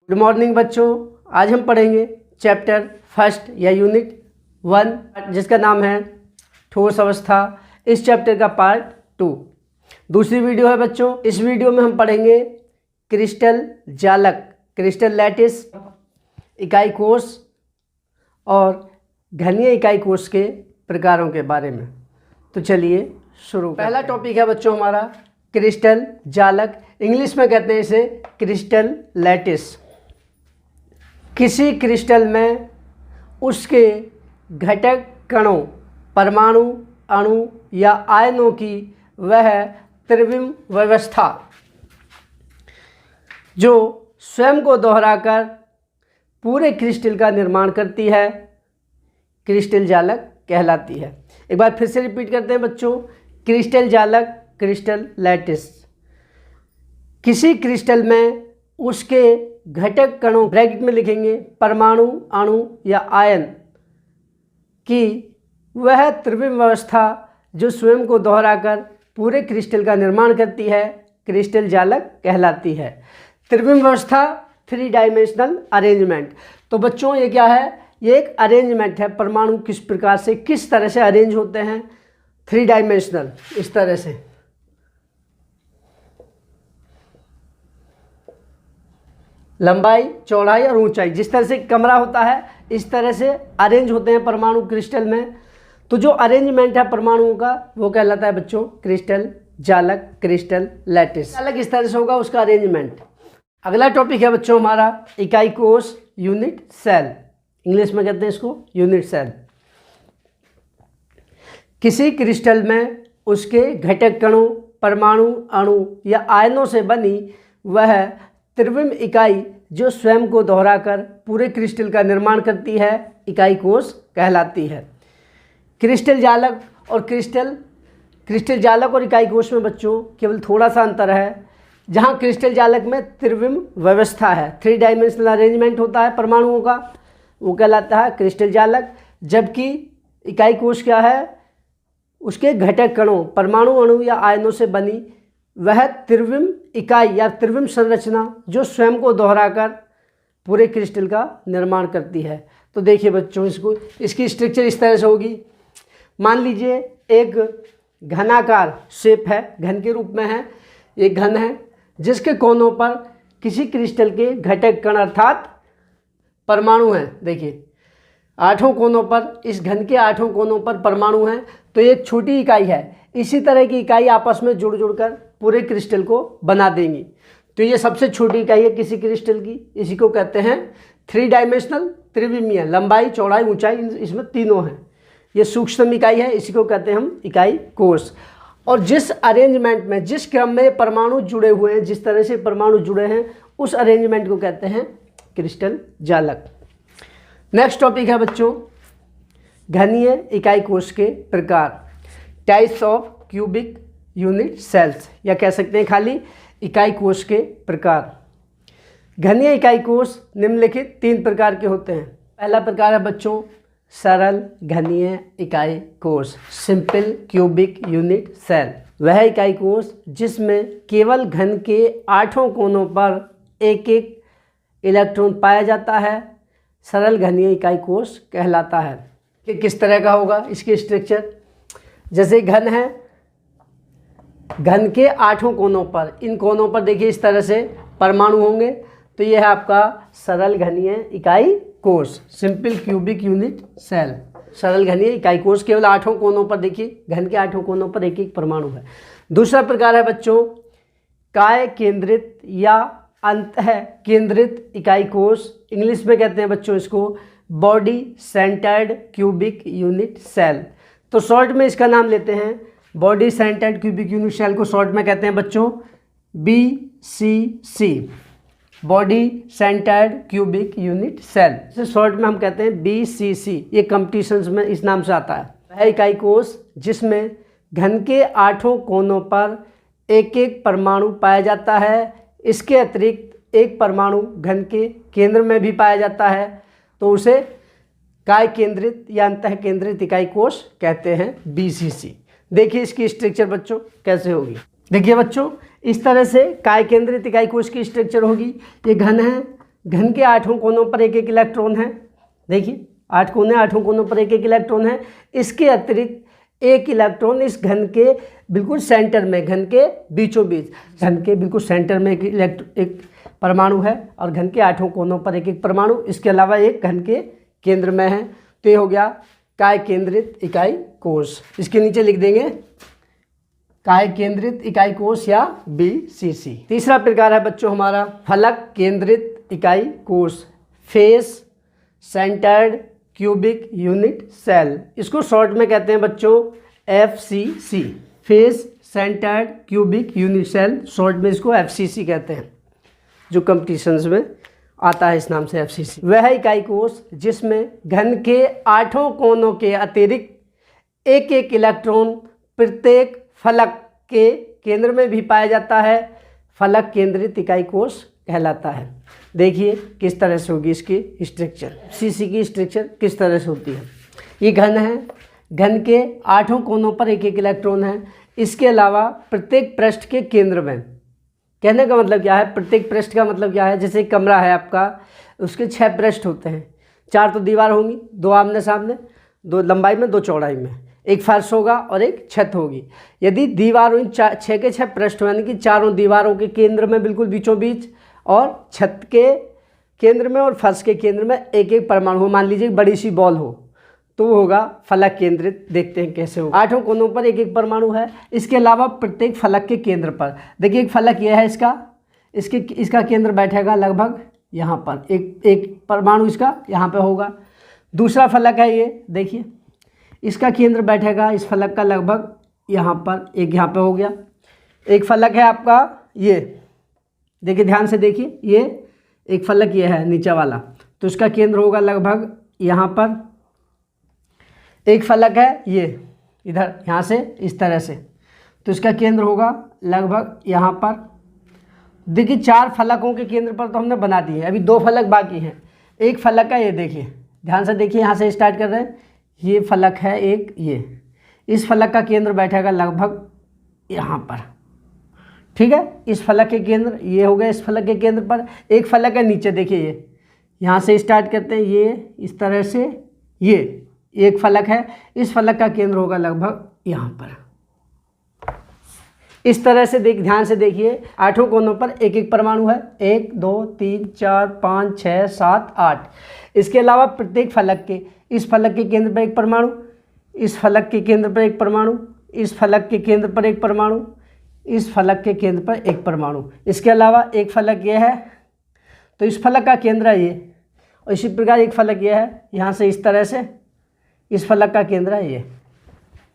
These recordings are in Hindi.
गुड मॉर्निंग बच्चों। आज हम पढ़ेंगे चैप्टर फर्स्ट या यूनिट 1 जिसका नाम है ठोस अवस्था। इस चैप्टर का पार्ट 2 दूसरी वीडियो है बच्चों। इस वीडियो में हम पढ़ेंगे क्रिस्टल जालक, क्रिस्टल लैटिस, इकाई कोष और घनीय इकाई कोष के प्रकारों के बारे में। तो चलिए शुरू। पहला टॉपिक है बच्चों हमारा क्रिस्टल जालक, इंग्लिश में कहते हैं इसे क्रिस्टल लैटिस। किसी क्रिस्टल में उसके घटक कणों, परमाणु, अणु या आयनों की वह त्रिविम व्यवस्था जो स्वयं को दोहराकर पूरे क्रिस्टल का निर्माण करती है, क्रिस्टल जालक कहलाती है। एक बार फिर से रिपीट करते हैं बच्चों, क्रिस्टल जालक, क्रिस्टल लैटिस। किसी क्रिस्टल में उसके घटक कणों, ब्रैकेट में लिखेंगे परमाणु, अणु या आयन की वह त्रिविम व्यवस्था जो स्वयं को दोहराकर पूरे क्रिस्टल का निर्माण करती है, क्रिस्टल जालक कहलाती है। त्रिविम व्यवस्था 3 डायमेंशनल अरेंजमेंट। तो बच्चों ये क्या है? ये एक अरेंजमेंट है। परमाणु किस प्रकार से, किस तरह से अरेंज होते हैं 3 डायमेंशनल, इस तरह से। लंबाई, चौड़ाई और ऊंचाई, जिस तरह से कमरा होता है इस तरह से अरेंज होते हैं परमाणु क्रिस्टल में। तो जो अरेंजमेंट है परमाणुओं का वो कहलाता है बच्चों क्रिस्टल जालक, क्रिस्टल लैटिस। जालक इस तरह से होगा उसका अरेंजमेंट। अगला टॉपिक है बच्चों हमारा इकाई कोष, यूनिट सेल, इंग्लिश में कहते हैं इसको यूनिट सेल। किसी क्रिस्टल में उसके घटक कणों, परमाणु, अणु या आयनों से बनी वह त्रिविम इकाई जो स्वयं को दोहराकर पूरे क्रिस्टल का निर्माण करती है, इकाई कोष कहलाती है। क्रिस्टल जालक और क्रिस्टल जालक और इकाई कोष में बच्चों केवल थोड़ा सा अंतर है। जहाँ क्रिस्टल जालक में त्रिविम व्यवस्था है, 3 डायमेंशनल अरेंजमेंट होता है परमाणुओं का, वो कहलाता है क्रिस्टल जालक। जबकि इकाई कोष क्या है? उसके घटक कणों, परमाणु, अणु या आयनों से बनी वह त्रिविम इकाई या त्रिविम संरचना जो स्वयं को दोहराकर पूरे क्रिस्टल का निर्माण करती है। तो देखिए बच्चों, इसकी स्ट्रक्चर इस तरह से होगी। मान लीजिए एक घनाकार शेप है, घन के रूप में है, एक घन है जिसके कोनों पर किसी क्रिस्टल के घटक कण अर्थात परमाणु हैं। देखिए 8 कोनों पर, इस घन के 8 कोनों पर परमाणु हैं। तो ये एक छोटी इकाई है। इसी तरह की इकाई आपस में जुड़कर पूरे क्रिस्टल को बना देंगी। तो ये सबसे छोटी इकाई है किसी क्रिस्टल की, इसी को कहते हैं 3 डायमेंशनल त्रिविमीय। लंबाई, चौड़ाई, ऊंचाई इसमें तीनों हैं। ये सूक्ष्म इकाई है, इसी को कहते हैं हम इकाई कोष। और जिस अरेंजमेंट में, जिस क्रम में परमाणु जुड़े हुए हैं, जिस तरह से परमाणु जुड़े हैं, उस अरेंजमेंट को कहते हैं क्रिस्टल जालक। नेक्स्ट टॉपिक है बच्चों घनीय इकाई कोष के प्रकार, types of cubic unit cells, या कह सकते हैं खाली इकाई कोष के प्रकार। घनीय इकाई कोष निम्नलिखित 3 प्रकार के होते हैं। पहला प्रकार है बच्चों सरल घनीय इकाई कोष, सिंपल क्यूबिक यूनिट सेल। वह इकाई कोष जिसमें केवल घन के 8 कोनों पर एक एक इलेक्ट्रॉन पाया जाता है, सरल घनीय इकाई कोष कहलाता है। कि किस तरह का होगा इसकी स्ट्रक्चर? जैसे घन है, घन के 8 कोनों पर, इन कोनों पर देखिए इस तरह से परमाणु होंगे। तो यह है आपका सरल घनीय इकाई कोष, सिंपल क्यूबिक यूनिट सेल। सरल घनीय इकाई कोष केवल 8 कोनों पर, देखिए घन के 8 कोनों पर एक एक परमाणु है। दूसरा प्रकार है बच्चों काय केंद्रित या अंतः केंद्रित इकाई कोष, इंग्लिश में कहते हैं बच्चों इसको body centred cubic unit cell. तो शॉर्ट में इसका नाम लेते हैं body centred cubic unit cell को शॉर्ट में कहते हैं बच्चों BCC, body centred cubic unit cell. इसे शॉर्ट में हम कहते हैं BCC। ये कंपटीशंस में इस नाम से आता है। वह इकाई कोष जिसमें घन के 8 कोनों पर एक एक परमाणु पाया जाता है, इसके अतिरिक्त एक परमाणु घन के केंद्र में भी पाया जाता है, तो उसे काय केंद्रित या अंतः केंद्रित इकाई कोष कहते हैं BCC। देखिए इसकी स्ट्रक्चर बच्चों कैसे होगी। देखिए बच्चों इस तरह से काय केंद्रित इकाई कोष की स्ट्रक्चर होगी। ये घन है, घन के 8 कोनों पर एक एक इलेक्ट्रॉन है। देखिए 8 कोने, 8 कोनों पर एक एक इलेक्ट्रॉन है। इसके अतिरिक्त एक इलेक्ट्रॉन इस घन के बिल्कुल सेंटर में, घन के बीचों बीच, घन के बिल्कुल सेंटर में एक परमाणु है और घन के 8 कोनों पर एक एक परमाणु, इसके अलावा एक घन के केंद्र में है। तो ये हो गया काय केंद्रित इकाई कोश। इसके नीचे लिख देंगे काय केंद्रित इकाई कोश या BCC। तीसरा प्रकार है बच्चों हमारा फलक केंद्रित इकाई कोश, face centred cubic unit cell. इसको शॉर्ट में कहते हैं बच्चों FCC, face centred cubic unit cell, short में इसको FCC कहते हैं, जो कंपटीशंस में आता है इस नाम से FCC। वह इकाई कोश जिसमें घन के 8 कोनों के अतिरिक्त एक एक इलेक्ट्रॉन प्रत्येक फलक के केंद्र में भी पाया जाता है, फलक केंद्रित इकाई कोश कहलाता है। देखिए किस तरह से होगी इसकी स्ट्रक्चर, CC की स्ट्रक्चर किस तरह से होती है। ये घन है, घन के 8 कोनों पर एक एक इलेक्ट्रॉन है। इसके अलावा प्रत्येक पृष्ठ के केंद्र में, कहने का मतलब क्या है, प्रत्येक पृष्ठ का मतलब क्या है, जैसे एक कमरा है आपका, उसके 6 पृष्ठ होते हैं, 4 तो दीवार होंगी, 2 आमने सामने, 2 लंबाई में 2 चौड़ाई में, एक फर्श होगा और एक छत होगी। यदि दीवारों इन 6 के 6 पृष्ठ यानी कि चारों दीवारों के केंद्र में बिल्कुल बीचों बीच और छत के केंद्र में और फर्श के केंद्र में एक एक परमाणु हो, मान लीजिए बड़ी सी बॉल हो, तो वो होगा फलक केंद्रित। देखते हैं कैसे होगा। 8 कोनों पर एक एक परमाणु है। इसके अलावा प्रत्येक फलक के केंद्र पर, देखिए एक फलक यह है, इसका केंद्र बैठेगा लगभग यहाँ पर, एक परमाणु इसका यहाँ पे होगा। दूसरा फलक है ये, देखिए इसका केंद्र बैठेगा इस फलक का लगभग यहाँ पर, एक यहाँ पे हो गया। एक फलक है आपका ये, देखिए ध्यान से देखिए, ये एक फलक ये है नीचे वाला, तो इसका केंद्र होगा लगभग यहाँ पर। एक फलक है ये इधर, यहाँ से इस तरह से, तो इसका केंद्र होगा लगभग यहाँ पर। देखिए 4 फलकों के केंद्र पर तो हमने बना दिए, अभी 2 फलक बाकी हैं। एक फलक है ये, देखिए ध्यान से देखिए, यहाँ से स्टार्ट कर रहे हैं, ये फलक है एक, ये इस फलक का केंद्र बैठेगा लगभग यहाँ पर, ठीक है। इस फलक के केंद्र ये हो गया, इस फलक के केंद्र पर एक फलक है नीचे, देखिए ये यहाँ से स्टार्ट करते हैं, ये इस तरह से, ये एक फलक है, इस फलक का केंद्र होगा लगभग यहाँ पर। इस तरह से ध्यान से देखिए, 8 कोनों पर एक एक परमाणु है, 1 2 3 4 5 6 7 8। इसके अलावा प्रत्येक फलक के, इस फलक के केंद्र पर एक परमाणु, इस फलक के केंद्र पर एक परमाणु, इस फलक के केंद्र पर एक परमाणु, इस फलक के केंद्र पर एक परमाणु। इसके अलावा एक फलक यह है, तो इस फलक का केंद्र है ये, और इसी प्रकार एक फलक यह है, यहाँ से इस तरह से इस फलक का केंद्र है ये।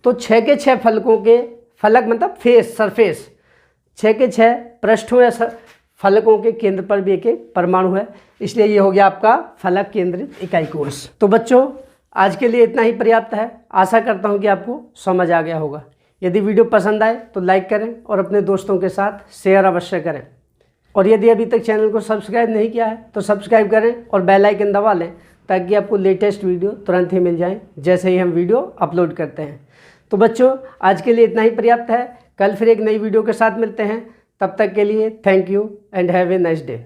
तो 6 के 6 फलकों के, फलक मतलब फेस, सरफेस, 6 के 6 पृष्ठों या फलकों के केंद्र पर भी एक एक परमाणु है, इसलिए ये हो गया आपका फलक केंद्रित इकाई कोश। तो बच्चों आज के लिए इतना ही पर्याप्त है। आशा करता हूँ कि आपको समझ आ गया होगा। यदि वीडियो पसंद आए तो लाइक करें और अपने दोस्तों के साथ शेयर अवश्य करें, और यदि अभी तक चैनल को सब्सक्राइब नहीं किया है तो सब्सक्राइब करें और बेल आइकन दबा लें, ताकि आपको लेटेस्ट वीडियो तुरंत ही मिल जाए जैसे ही हम वीडियो अपलोड करते हैं। तो बच्चों आज के लिए इतना ही पर्याप्त है। कल फिर एक नई वीडियो के साथ मिलते हैं, तब तक के लिए thank you and have a nice day.